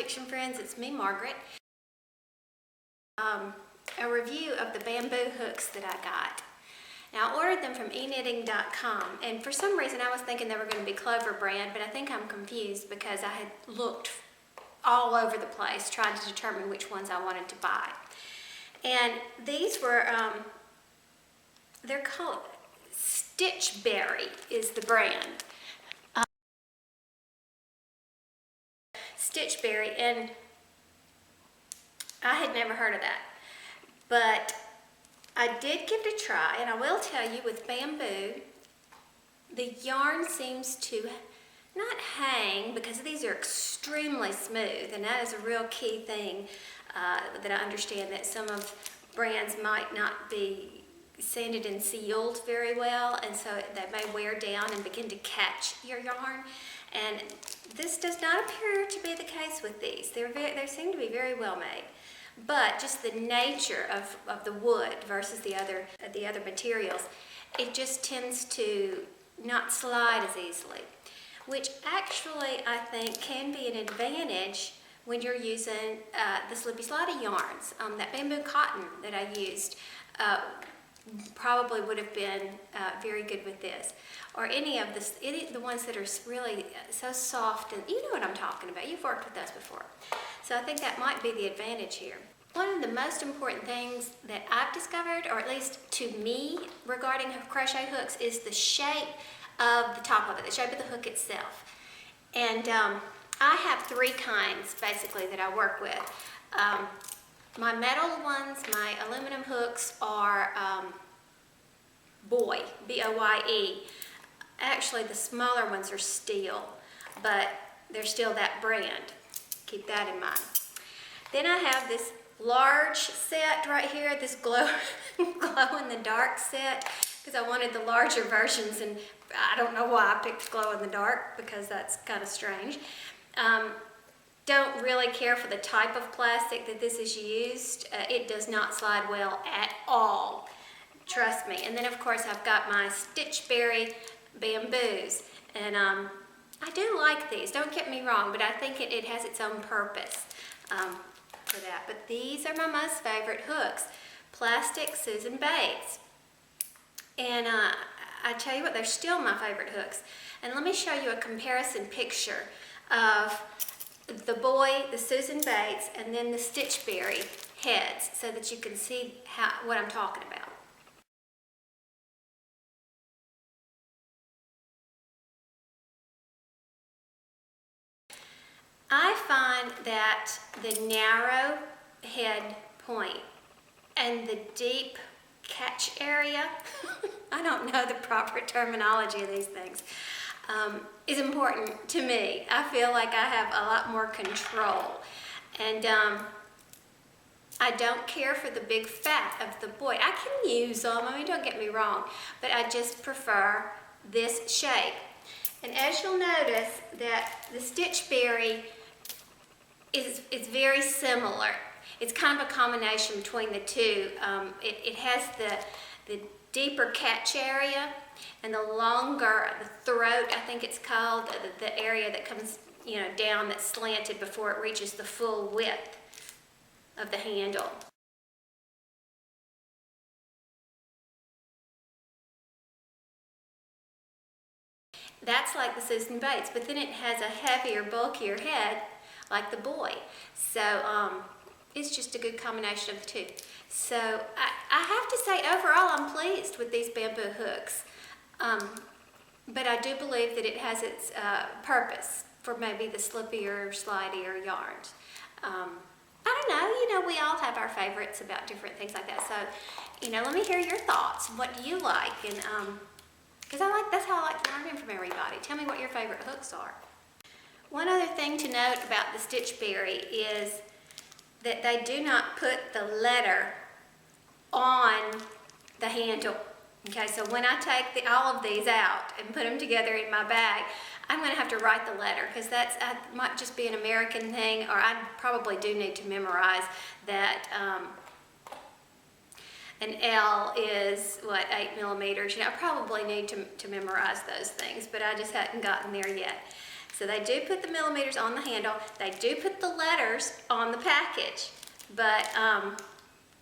Fiction friends, it's me, Margaret. A review of the bamboo hooks that I got. Now, I ordered them from eknitting.com, and for some reason I was thinking they were going to be Clover brand, but I think I'm confused because I had looked all over the place trying to determine which ones I wanted to buy. And these were, they're called Stitchberry is the brand. Stitchberry, and I had never heard of that, but I did give it a try, and I will tell you, with bamboo, the yarn seems to not hang, because these are extremely smooth, and that is a real key thing that I understand, that some of brands might not be sanded and sealed very well, and so that may wear down and begin to catch your yarn. And this does not appear to be the case with these. They seem to be very well made. But just the nature of the wood versus the other materials, it just tends to not slide as easily, which actually I think can be an advantage when you're using the slippy slidey yarns. That bamboo cotton that I used probably would have been very good with this, or any of the ones that are really so soft, and you know what I'm talking about. You've worked with those before. So I think that might be the advantage here. One of the most important things that I've discovered, or at least to me, regarding crochet hooks is the shape of the top of it, the shape of the hook itself. And I have three kinds, basically, that I work with. My metal ones, my aluminum hooks, are Boye, B-O-Y-E. Actually, the smaller ones are steel, but they're still that brand. Keep that in mind. Then I have this large set right here, this glow in the dark set, because I wanted the larger versions, and I don't know why I picked glow in the dark, because that's kind of strange. Don't really care for the type of plastic that this is used. It does not slide well at all, trust me. And then of course I've got my Stitchberry bamboos, and I do like these, don't get me wrong, but I think it has its own purpose for that. But these are my most favorite hooks, plastic Susan Bates. And I tell you what, they're still my favorite hooks. And let me show you a comparison picture of the Boye, the Susan Bates, and then the Stitchberry heads, so that you can see what I'm talking about. I find that the narrow head point and the deep catch area, I don't know the proper terminology of these things, is important to me. I feel like I have a lot more control. And I don't care for the big fat of the Boye. I can use them, I mean, don't get me wrong, but I just prefer this shape. And as you'll notice, that the Stitchberry is very similar. It's kind of a combination between the two. It has the deeper catch area and the longer, the throat, I think it's called, the area that comes, you know, down, that's slanted before it reaches the full width of the handle. That's like the Susan Bates, but then it has a heavier, bulkier head like the Boye. So it's just a good combination of the two. So I have to say, overall, I'm pleased with these bamboo hooks. But I do believe that it has its purpose for maybe the slippier, slidier yarns. I don't know, you know, we all have our favorites about different things like that. So, you know, let me hear your thoughts. What do you like? And because that's how I like learning from everybody. Tell me what your favorite hooks are. One other thing to note about the Stitchberry is that they do not put the letter on the handle. Okay, so when I take all of these out and put them together in my bag, I'm going to have to write the letter, because that might just be an American thing, or I probably do need to memorize that an L is, what, 8 millimeters. You know, I probably need to memorize those things, but I just hadn't gotten there yet. So they do put the millimeters on the handle. They do put the letters on the package, but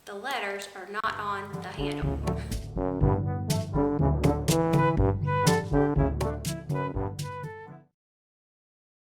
the letters are not on the handle.